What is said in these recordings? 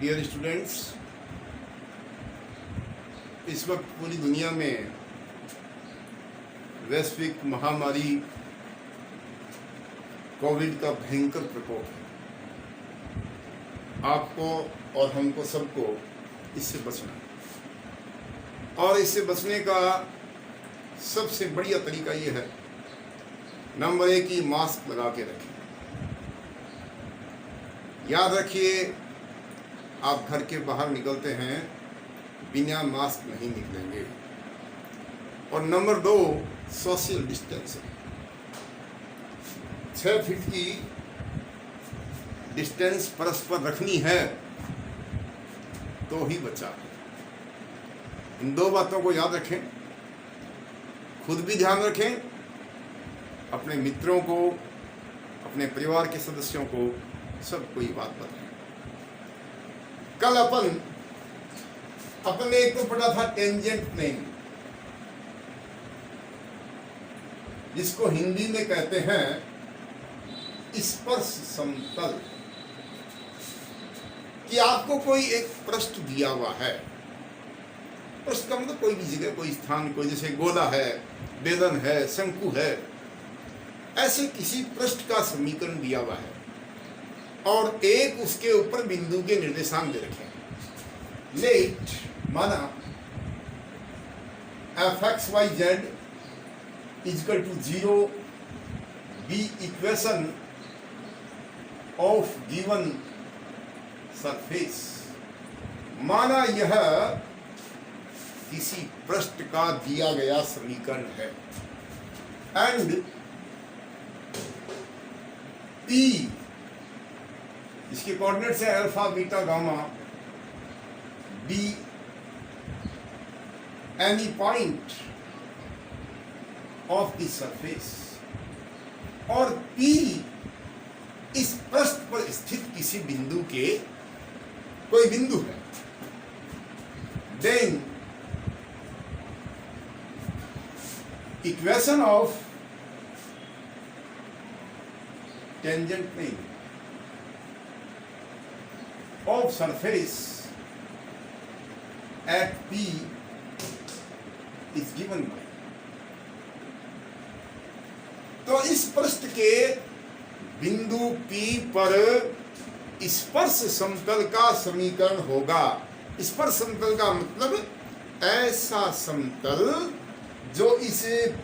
Dear students, इस वक्त पूरी दुनिया में वैश्विक महामारी कोविड का भयंकर प्रकोप है। आपको और हमको सबको इससे बचना है और इससे बचने का सबसे बढ़िया तरीका ये है, नंबर 1 की मास्क लगा के रखें। याद रखिए, आप घर के बाहर निकलते हैं बिना मास्क नहीं निकलेंगे। और नंबर 2 सोशल डिस्टेंसिंग, 6 फीट की डिस्टेंस परस्पर रखनी है तो ही बचा। इन 2 बातों को याद रखें, खुद भी ध्यान रखें, अपने मित्रों को, अपने परिवार के सदस्यों को, सबको ये बात बताएं। कल अपन ने एक तो पढ़ा था टेंजेंट प्लेन, जिसको हिंदी में कहते हैं स्पर्श समतल। कि आपको कोई एक पृष्ठ दिया हुआ है, पृष्ठ का मतलब कोई भी जगह, कोई स्थान, कोई जैसे गोला है, बेलन है, शंकु है, ऐसे किसी पृष्ठ का समीकरण दिया हुआ है और एक उसके ऊपर बिंदु के निर्देशांक दे रखे हैं। लेट माना fxyz equal to 0 be equation of given surface. माना यह किसी पृष्ठ का दिया गया समीकरण है एंड P, इसके कोऑर्डिनेट्स है alpha, beta, gamma, be any point of the surface, और P इस पृष्ठ पर स्थित किसी बिंदु के कोई बिंदु है। Then equation of tangent plane of surface at P is given by। तो इस पृष्ठ के बिंदु P पर स्पर्श समतल का समीकरण होगा। स्पर्श समतल का मतलब ऐसा समतल जो इस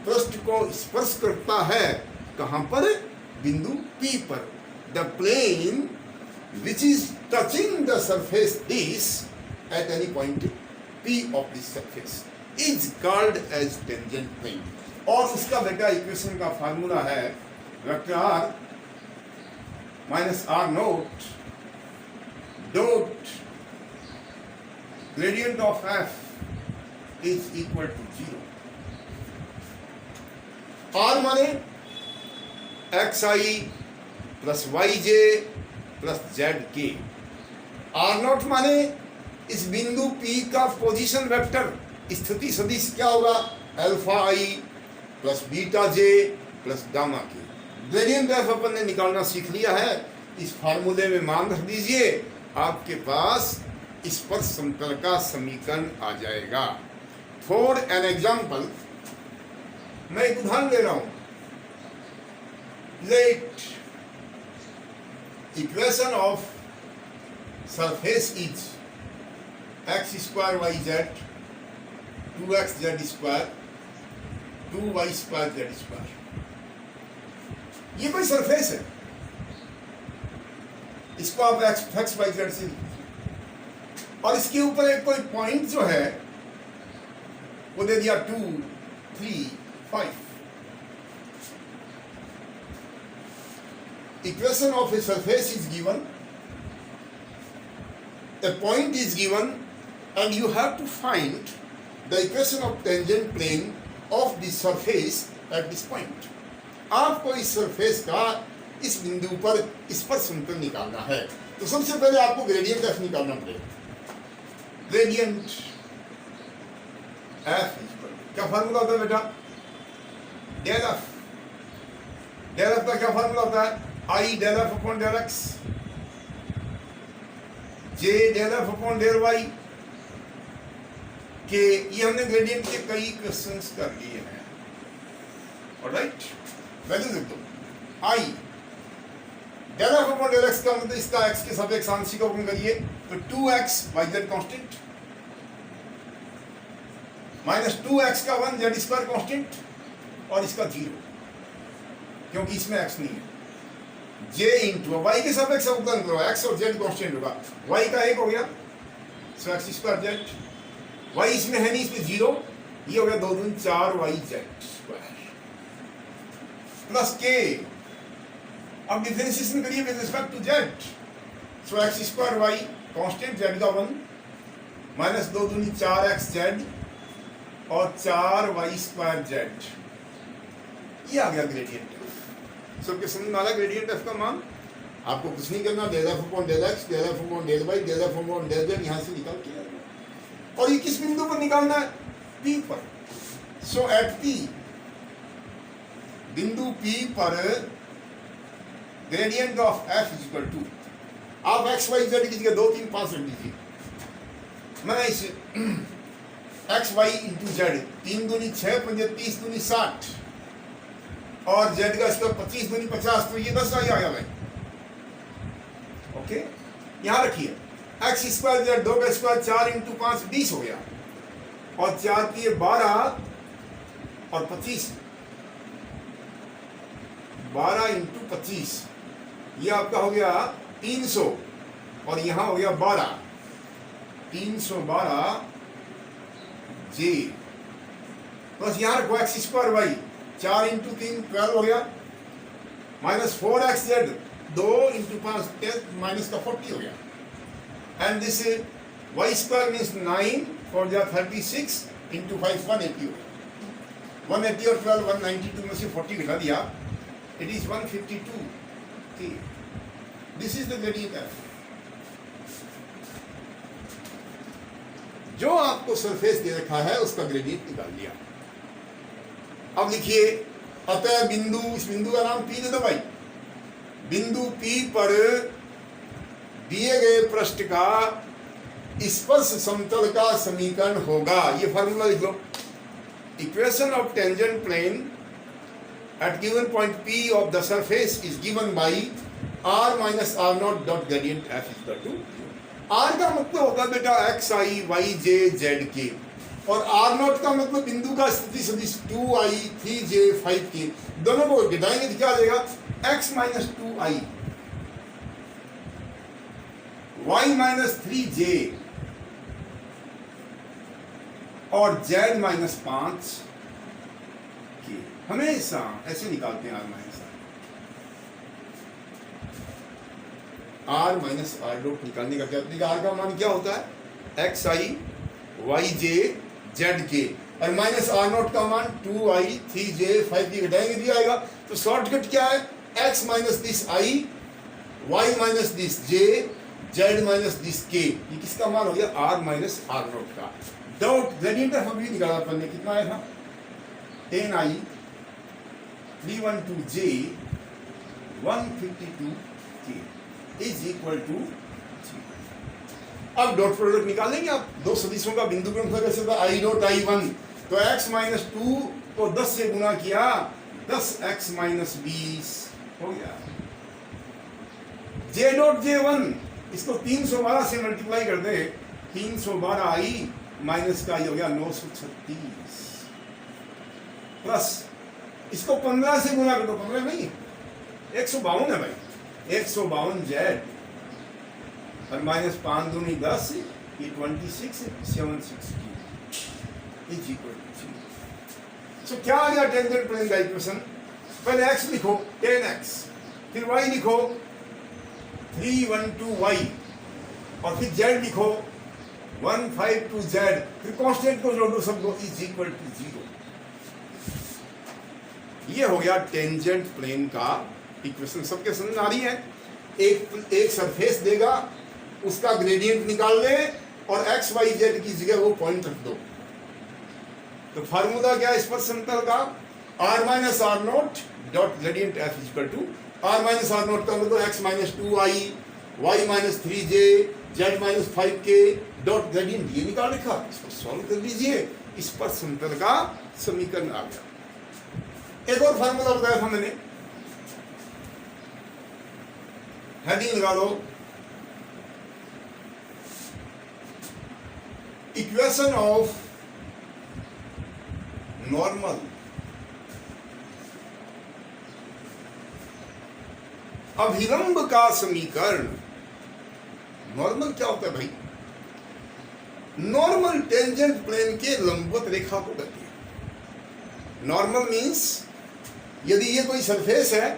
पृष्ठ को स्पर्श करता है। कहां पर? बिंदु P पर। The plane which is touching the surface this at any point P of this surface is called as tangent plane। और उसका बेटा इक्वेशन का फार्मूला है vector r minus r naught dot gradient of f is equal to 0। r माने xi plus yj plus z k. R naught माने इस बिंदु P का पोजीशन वेक्टर, स्थिति सदिश क्या होगा? अल्फा आई प्लस बीटा जे प्लस गामा के। ग्रेडियंट एफ अपन ने निकालना सीख लिया है। इस फार्मूले में मान रख दीजिए, आपके पास स्पर्श समतल का समीकरण आ जाएगा। फॉर एन एग्जाम्पल, मैं एक उदाहरण ले रहा हूं। Let equation of surface is x square yz 2x z square 2y square z square। ये कोई सरफेस है, इसको आप x y z से, और इसके ऊपर एक कोई पॉइंट जो है वो दे दिया 2 3 5। Equation of a surface is given, a point is given, and you have to find the equation of tangent plane of the surface at this point। आपको इस सरफेस का इस बिंदु पर स्पर्श समतल निकालना है। तो सबसे पहले आपको ग्रेडियंट एफ निकालना पड़ेगा। ग्रेडियंट एफ क्या फार्मूला होता है बेटा? Del F. डेल एफ का क्या फार्मूला होता है? I del f upon del x. J del f upon del y k, ये हमने ग्रेडियंट के कई क्वेश्चंस कर लिए हैं। ऑलराइट, वैल्यू लिख दो i del f upon del x का मतलब इसका एक्स के सापेक्ष आंशिक अवकलन करिए तो 2x y Z constant minus 2x का 1 जेड स्क्वायर कॉन्स्टेंट और इसका 0 क्योंकि इसमें x नहीं है। j इंटू वाई के सापेक्ष अवकलन करो, x और z कॉन्स्टेंट होगा, y का 1 हो गया सो x स्क्वायर जेड, y इसमें है नहीं, इसमें 0, ये हो गया 2 दूनी 4 y z square plus k। अब डिफरेंशिएशन करिए with respect to z, so x square y constant z का 1 माइनस 2 दूनी 4x z और 4 y स्क्वायर z, ये आ गया ग्रेडियंट f। सबके समझ में आ रहा ग्रेडियंट f का मान? आपको कुछ नहीं करना, del f upon del x, del f upon del y, del f upon del z यहाँ से निकाल के आएगा। और ये किस बिंदु पर निकालना है? P पर। सो एट P, बिंदु P पर gradient of f is equal to, आप x y z की जगह 2 3 5 रख दीजिए। मैं इसे x y इंटू जेड, 3 दूनी 6 पंजे 30 दूनी 60 और z का इसका 25 दूनी 50, तो ये 10 आ गया भाई। ओके, यहां रखिए x स्क्वायर जेड 2 का स्क्वायर 4 इंटू 5 20 हो गया और 4 की 12 और 25, 12 इंटू 25 ये आपका हो गया 300 और यहां हो गया 12, 312 जे प्लस यहां रखो एक्स स्क्वायर वाई, 4 इंटू 3 12 हो गया minus 4x Z 2 into 5 10 minus का 40 हो गया and this y square means 9 4 जा 36 इंटू 5 180 हो गया। 180 और 12 192 में से 40 घटा दिया, it is 152। This is the gradient F. जो आपको सरफेस दे रखा है उसका ग्रेडियंट निकाल लिया। अब लिखिए, अतः बिंदु, इस बिंदु का नाम P दे दो भाई, बिंदु P पर दिए गए पृष्ठ का स्पर्श समतल का समीकरण होगा। ये फार्मूला लिख लो, equation of tangent plane at given point P of the surface is given by r minus r naught dot gradient f is equal to r का मतलब होता है बेटा x i y j z k और r naught का मतलब बिंदु का स्थिति सदिश 2i 3j 5k। दोनों को घटाएंगे तो क्या आ जाएगा? x minus 2i y minus 3j और z minus 5 हमेशा ऐसे निकालते हैं आर माइनस आर डॉट निकालने का क्या तरीका? आर का मान क्या होता है? एक्स आई वाई जे जेड के और माइनस आर नॉट का मान 2i 3j 5k घटाएंगे दिया आएगा। तो शॉर्टकट क्या है? x minus this i, y minus this j, z minus this k। ये किसका मान हो गया? r माइनस आर नॉट का। डॉट ग्रेडियंट ऑफ अभी निकाला अपन ने, कितना आया था? 10i 312j 152k is equal to. अब डॉट प्रोडक्ट निकालेंगे आप दो सदिशों का। बिंदु क्रमशः कैसे होता है? i डॉट i1 तो x माइनस 2 को 10 से गुना किया, 10x माइनस 20 हो गया। j डॉट j1 इसको 312 से मल्टीप्लाई कर दे, 312i माइनस का ये हो गया 936 प्लस इसको 15 से गुना कर दो, 15 नहीं 152 है भाई, 152 जेड और माइनस 5 दूनी 10 ये 26 760 इज इक्वल टू। सो क्या आ गया टेंजेंट प्लेन का इक्वेशन? पहले x लिखो 10x, फिर y लिखो 312y और फिर z लिखो 152z, फिर कांस्टेंट को जोड़ दो सबको, इज इक्वल टू 0। ये हो गया टेंजेंट प्लेन का इक्वेशन। सबके समझ आ रही है? एक सरफेस देगा, उसका ग्रेडियंट निकाल ले और एक्स वाई जेड की जगह वो पॉइंट रख दो। तो फार्मूला क्या है स्पर्श समतल का? r minus r naught dot gradient f is equal to, r minus r naught का मतलब x minus 2i, y minus 3j z minus 5k dot gradient ये निकाल रखा, इसको सॉल्व कर लीजिए, इस पर समतल का समीकरण आ गया। एक और फार्मूला बताया था मैंने, हेडिंग लगा दो, इक्वेशन ऑफ नॉर्मल अभिलंब का समीकरण। नॉर्मल क्या होता है भाई? नॉर्मल टेंजेंट प्लेन के लंबवत रेखा को कहते हैं। नॉर्मल मीन्स यदि ये कोई सरफेस है,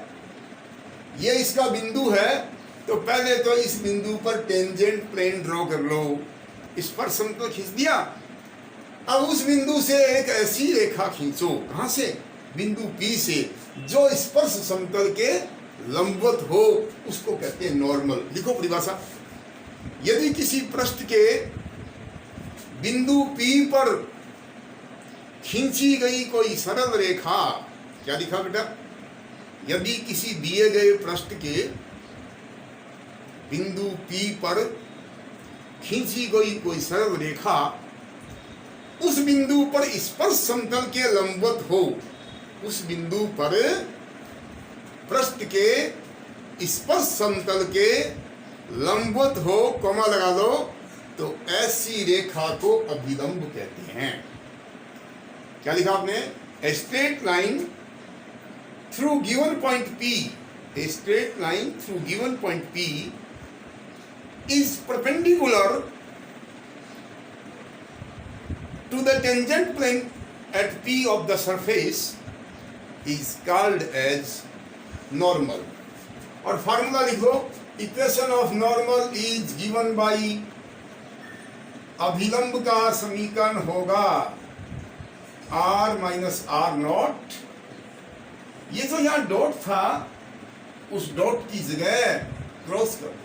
ये इसका बिंदु है, तो पहले तो इस बिंदु पर टेंजेंट प्लेन ड्रॉ कर लो, इस पर समतल खींच दिया। अब उस बिंदु से एक ऐसी रेखा खींचो, कहां से? बिंदु P से, जो स्पर्श समतल के लंबवत हो, उसको कहते हैं नॉर्मल। लिखो परिभाषा, यदि किसी पृष्ठ के बिंदु P पर खींची गई कोई सरल रेखा, क्या लिखा बेटा? यदि किसी दिए गए पृष्ठ के बिंदु P पर खींची गई कोई सरल रेखा उस बिंदु पर स्पर्श समतल के लंबवत हो, उस बिंदु पर पृष्ठ के स्पर्श समतल के लंबवत हो, कॉमा लगा दो, तो ऐसी रेखा को अभिलंब कहते हैं। क्या लिखा आपने? A straight line through given point P, a straight line through given point P is perpendicular to the tangent plane at P of the surface is called as normal। और फार्मूला लिख लो, equation of normal is given by, अभिलंब का समीकरण होगा r minus r not. ये जो यहां डॉट था, उस डॉट की जगह क्रॉस कर दो।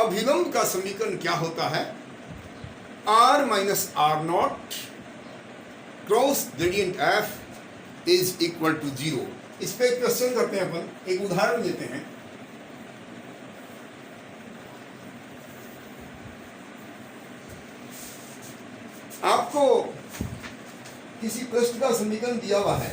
अभिलंब का समीकरण क्या होता है? r minus r naught cross gradient f is equal to 0। इस पे क्वेश्चन करते हैं अपन, एक उदाहरण लेते हैं। आपको किसी पृष्ठ का समीकरण दिया हुआ है,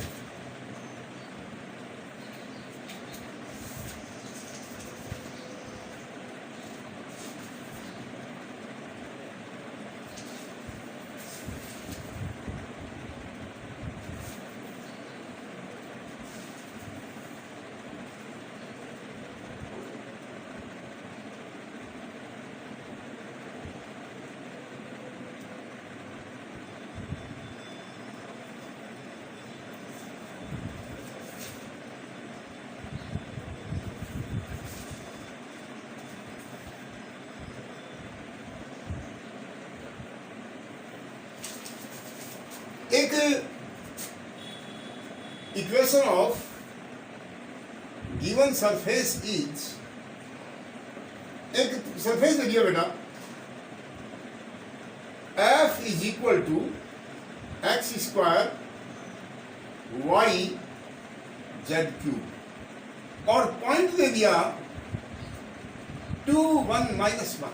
एक equation of given surface is, एक सरफेस दे दिया बेटा, f is equal to x square y z cube, और पॉइंट दे दिया 2 1 -1।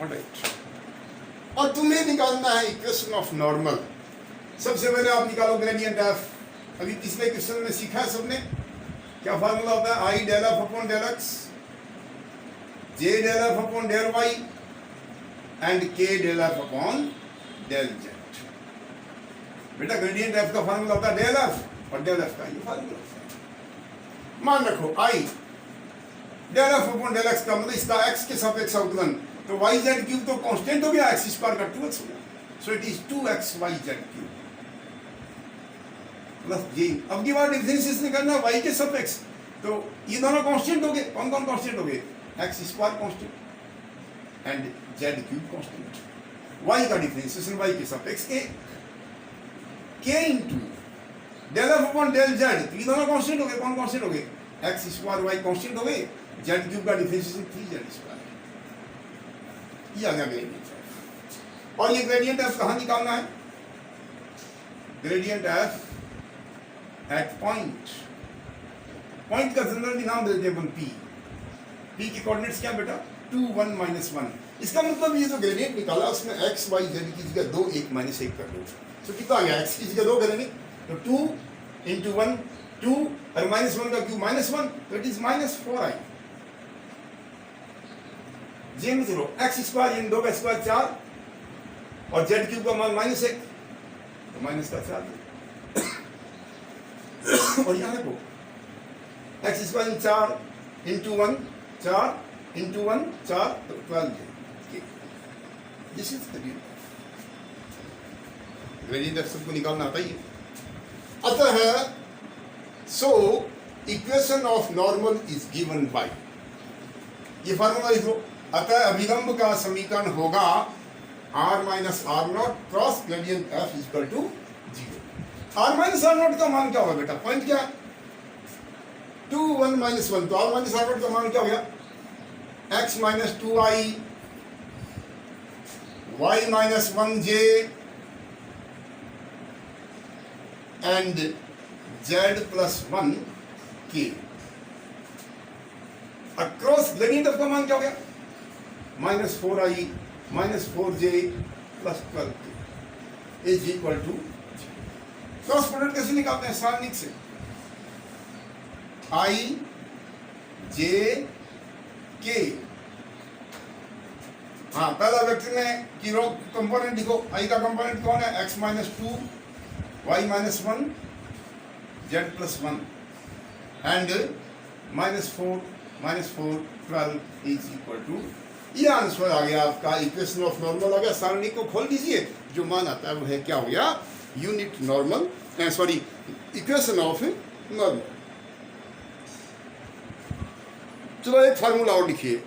ऑलराइट, और तुम्हें निकालना है इक्वेशन ऑफ नॉर्मल। सबसे पहले आप निकालो ग्रेडियंट एफ। अभी पिछले क्वेश्चन में सीखा है सबने, क्या फार्मूला होता है? I del f upon del x, j del f upon del y and k del f upon del z. बेटा ग्रेडियंट एफ का फार्मूला होता है डेल एफ, और डेल एफ का ये फार्मूला होता है। मान रखो i del f upon del x का मतलब इसका एक्स के सापेक्ष अवकलन, तो वाई जेड क्यूब तो कांस्टेंट हो गया, एक्स स्क्वायर का 2x हो गया, so it is 2x y z cube plus जी। अब की बार डिफरेंशिएशन करना वाई के सापेक्ष, तो ये दोनों कांस्टेंट हो गए। कौन कौन कांस्टेंट हो गए? X square constant and z cube constant. Y का डिफरेंशिएशन वाई के सापेक्ष ए के into del f upon del z, तो ये दोनों कांस्टेंट हो गए। कौन कांस्टेंट हो गए? एक्स स्क्वायर वाई कांस्टेंट हो गए, जेड क्यूब का डिफरेंशिएशन 3z स्क्वायर। ये आ गया ग्रेडियंट एफ। और ये ग्रेडियंट एफ कहाँ निकालना है? Gradient f at point, point का जनरली नाम देते हैं अपन पी। पी की कोऑर्डिनेट्स क्या बेटा 2 1 -1। इसका मतलब ये जो ग्रेडियंट निकाला उसमें एक्स वाई जेड की जगह 2 1 -1 कर लो। तो कितना आ गया, एक्स की जगह 2 करेंगे तो 2 × 1 2 और -1 का क्यूब -1 तो इट इज -4i। जे में चलो एक्स स्क्वायर इन 2 का स्क्वायर 4 और जेड क्यूब का मान -1 तो माइनस का 4 और यहाँ देखो एक्स स्क्वायर इन 4 × 1 4 × 1 4 तो 12 दिस इज ग्रेडियंट एफ सबको निकालना आता ही है। अतः so equation of normal is given bye, ये फार्मूला लिख लो। अतः अभिलंब का समीकरण होगा r - r0 cross gradient f equal to 0। r - r0 का मान क्या होगा बेटा, पॉइंट क्या 2 1 -1 तो r - r0 का मान क्या हो गया x - 2i y - 1j and z + 1k। Across gradient of का मान क्या हो गया -4i -4j + 12k is equal to. Cross product कैसे निकालते हैं, सारणिक से i j k। हाँ पहला वेक्टर में की रो कंपोनेंट लिखो, i का कंपोनेंट कौन है x - 2 y - 1 z + 1 and -4 12 is equal to. ये आंसर आ गया आपका, इक्वेशन ऑफ नॉर्मल आ गया। सारणी को खोल दीजिए, जो मान आता है वो है क्या हो गया unit normal, sorry equation of normal. चलो एक फार्मूला और लिखिए,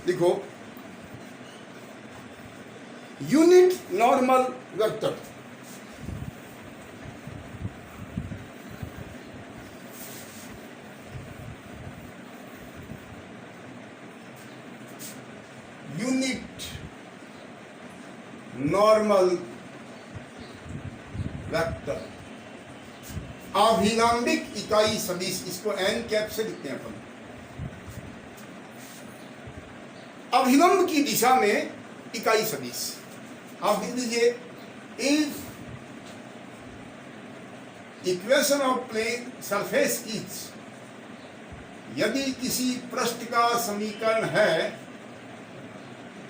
लिखो unit normal vector. Unit normal vector अभिलंबिक इकाई सदिश, इसको एन कैप से लिखते हैं अपन। अभिलंब की दिशा में इकाई सदिश आप लिख दीजिए, if equation of plane surface is, यदि किसी पृष्ठ का समीकरण है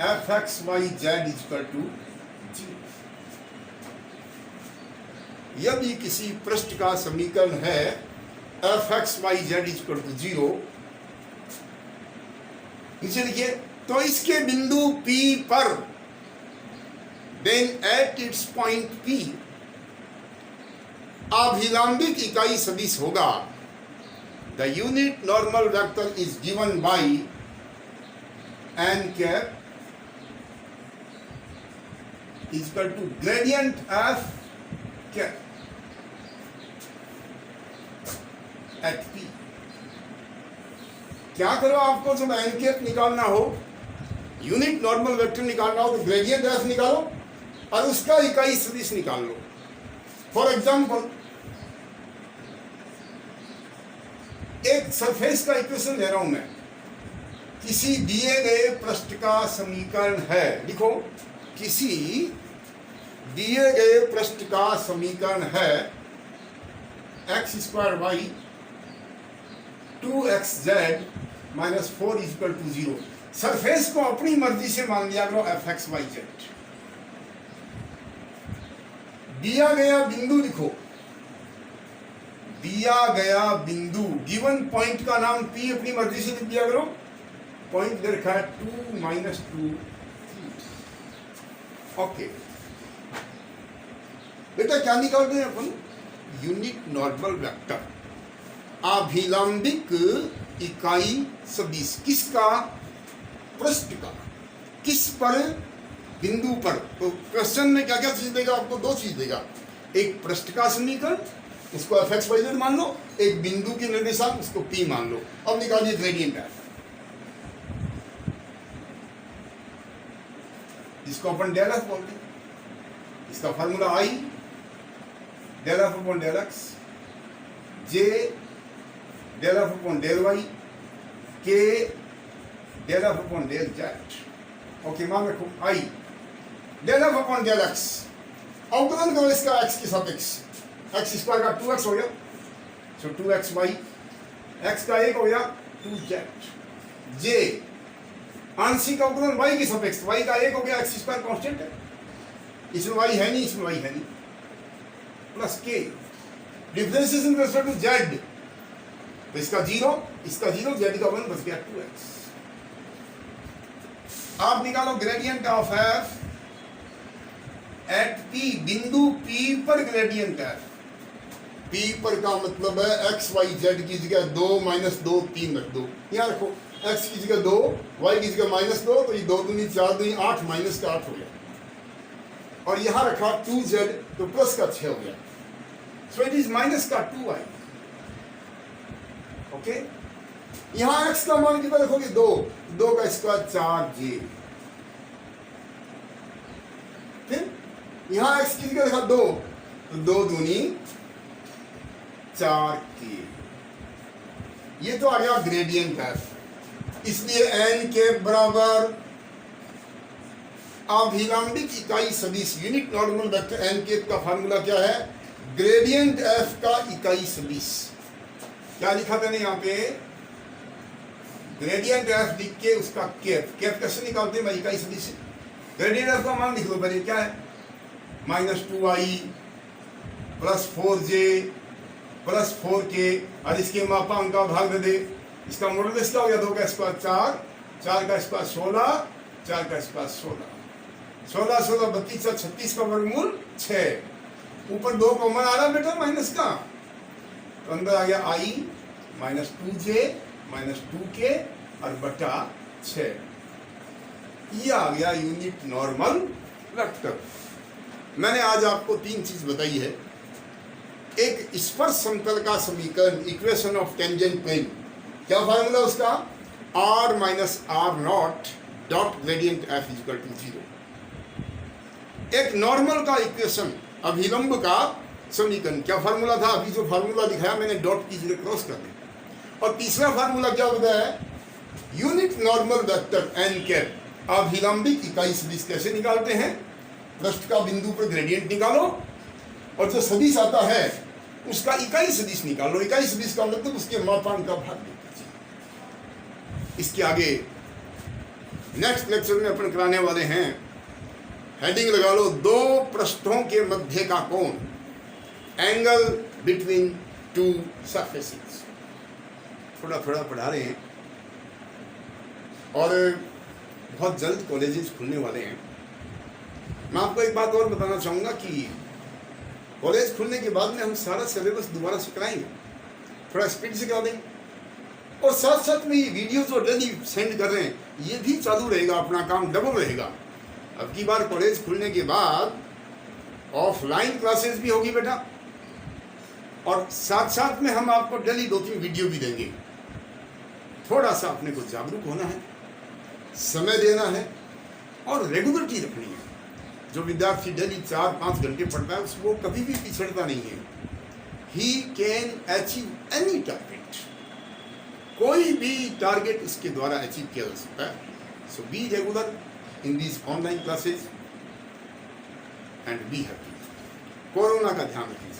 f(x,y,z) = 0, यदि किसी पृष्ठ का समीकरण है f(x,y,z) = 0, नीचे लिखिए तो इसके बिंदु P पर then at its point P अभिलंबिक इकाई सदिश होगा। The unit normal vector is given by n cap equal to gradient f cap at P। क्या करो, आपको जब n कैप निकालना हो, यूनिट नॉर्मल वेक्टर निकालना हो तो ग्रेडियंट f निकालो और उसका इकाई सदिश निकाल लो। फॉर एग्जाम्पल एक सरफेस का इक्वेशन ले रहा हूं मैं, किसी दिए गए पृष्ठ का समीकरण है, लिखो किसी दिए गए पृष्ठ का समीकरण है x² y 2xz - 4 = 0। सरफेस को अपनी मर्जी से मान लिया करो f(x,y,z)। दिया गया बिंदु लिखो, दिया गया बिंदु गिवन पॉइंट का नाम P अपनी मर्जी से लिख दिया करो। पॉइंट दे रखा है 2 - 2 ओके बेटा, क्या निकालते हैं अपन यूनिट नॉर्मल वेक्टर अभिलंबिक इकाई सदिश। किसका, पृष्ठ का। किस पर, बिंदु पर। तो क्वेश्चन में क्या क्या चीज देगा आपको? दो चीज देगा, एक पृष्ठ का समीकरण, उसको fx y z मान लो, एक बिंदु की निर्देशांक, उसको p मान लो। अब निकालिए ग्रेडियंट f, जिसको अपन डेल f बोलते हैं। इसका formula i del f upon del x, j del f upon del y, k del f upon del z। Okay, मान रखो i del f upon del x, अवकलन करो इसका x के सापेक्ष, x स्क्वायर का 2x हो गया, सो 2xy, x का 1 हो गया 2z, j आंशिक अवकलन y के सापेक्ष, y का 1 हो गया, x स्क्वायर कांस्टेंट है, इसमें y है नहीं, इसमें y है नहीं, plus k differentiation with respect to z, तो इसका 0, इसका 0, z का 1 बच गया 2x। आप निकालो gradient of f at p, बिंदु p पर ग्रेडियंट f। p पर का मतलब है x y z की जगह 2 - 2 3 रख दो, यहाँ रखो x की जगह 2, y की जगह -2, तो ये 2 दूनी 4 दूनी 8, माइनस का 8 हो गया, और यहाँ रखा 2z, तो प्लस का 6 हो गया, सो इट इज माइनस का 2y। ओके, यहाँ x का मान कितना रखोगे? 2 का स्क्वायर 4j, फिर यहाँ x की जगह रखा 2, तो 2 दूनी 4k, ये तो आ गया ग्रेडियंट f। इसलिए n के बराबर अभिलंबिक इकाई सदिश, यूनिट नॉर्मल वेक्टर n के का फार्मूला क्या है? ग्रेडियंट f का इकाई सदिश। क्या लिखा था यहाँ पे? ग्रेडियंट f लिख के उसका केफ कैसे निकालते हैं? इकाई सदिश से ग्रेडियंट f का मान लिख लो पहले, क्या है? -2i plus 4j plus 4k, और इसके मापांक का भाग दे दे, इसका मॉडुलस क्या हो गया? 2 का स्क्वायर 4, 4 का स्क्वायर 16, 4 का स्क्वायर 16, 16 16 32 36 का वर्गमूल 6, ऊपर 2 कॉमन आ रहा बेटा माइनस का, तो अंदर आ गया i -2j -2k और बटा 6, ये आ गया यूनिट नॉर्मल वेक्टर। मैंने आज आपको 3 चीज बताई है, एक स्पर्श समतल का समीकरण, इक्वेशन ऑफ टेंजेंट प्लेन, क्या फार्मूला उसका? r minus r naught dot gradient f equal to 0। एक नॉर्मल का इक्वेशन, अभिलंब का समीकरण, क्या फार्मूला था? अभी जो फार्मूला दिखाया मैंने, डॉट की जगह क्रॉस कर दी। और तीसरा फार्मूला क्या होता है? Unit normal vector n cap, अभिलंबिक इकाई सदिश कैसे निकालते हैं? पृष्ठ का बिंदु पर ग्रेडियंट निकालो, और जो सदिश आता है उसका इकाई सदिश निकालो। इकाई सदिश का मतलब उसके मापांक का भाग दीजिए। इसके आगे नेक्स्ट लेक्चर में अपन कराने वाले हैं, हेडिंग लगा लो, 2 पृष्ठों के मध्य का कोण, एंगल बिटवीन 2 सरफेसेस। थोड़ा थोड़ा पढ़ा रहे हैं, और बहुत जल्द कॉलेजेस खुलने वाले हैं। मैं आपको एक बात और बताना चाहूँगा कि कॉलेज खुलने के बाद में हम सारा सिलेबस दोबारा से कराएंगे, थोड़ा स्पीड से करा देंगे, और साथ साथ में ये वीडियो जो डेली सेंड कर रहे हैं ये भी चालू रहेगा, अपना काम डबल रहेगा। अब की बार कॉलेज खुलने के बाद ऑफलाइन क्लासेस भी होगी बेटा, और साथ साथ में हम आपको डेली 2-3 वीडियो भी देंगे। थोड़ा सा अपने को जागरूक होना है, समय देना है, और रेगुलरिटी रखनी है। जो विद्यार्थी डेली 4-5 घंटे पढ़ता है उसको कभी भी पिछड़ता नहीं है। He can achieve any target, कोई भी टारगेट उसके द्वारा अचीव किया जा सकता है। So be regular in these online classes and be happy. Corona का ध्यान रखिए।